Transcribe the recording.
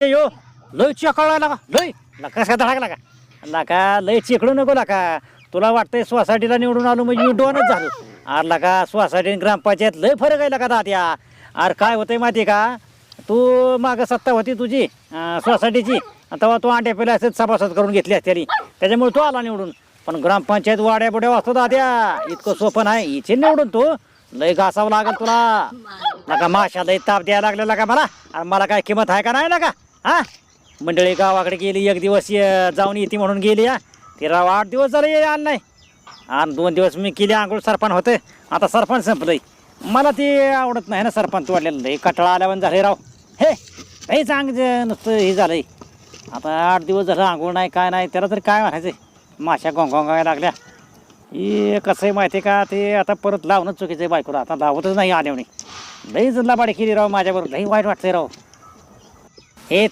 यो लय चिकळला लागा लय कसा धडाकला का लाका लय चिकडू नको लाका तुला वाटतंय सोसायटीला निवडून आलो म्हणजे मी डोनच झालो अरे लाका सोसायटी ग्रामपंचायत लय फरक आहे लाका दात्या अरे काय होतंय माहिती का तू मागं सत्ता होती तुझी सोसायटीची तेव्हा तू अंड्या पेला असत सभासद करून घेतली असते त्याच्यामुळे तो आला निवडून पण ग्रामपंचायत वाड्या बुड्या वाचतो दाद्या इतकं सोपं नाही हिचे निवडून तू लय घासावं लागेल तुला नका माशा लय ताप द्यायला लागलेला का मला अरे मला काय किंमत आहे का नाही ना का हा मंडळी गावाकडे गेली एक दिवस जाऊन येते म्हणून गेली या ते राव 8 दिवस झाले आलं नाही आणि 2 दिवस मी केली आंघोळ सरपण होते आता सरपंच संपलंय मला ते आवडत नाही ना सरपंच वाढलेलं लय कटाळा आल्यावर झाले राव हे काही चांग नुसतं हे झालंय आता 8 दिवस झालं आंघोळ नाही काय नाही त्याला तरी काय म्हणायचं माशा गोंगाय लागल्या हे कसं आहे माहिती आहे का ते आता परत लावणंच चुकीचं आहे बायकोला आता लावतच नाही आल्याने लई लबाडी केली राव माझ्याबरोबर लई वाईट वाटतंय राव हे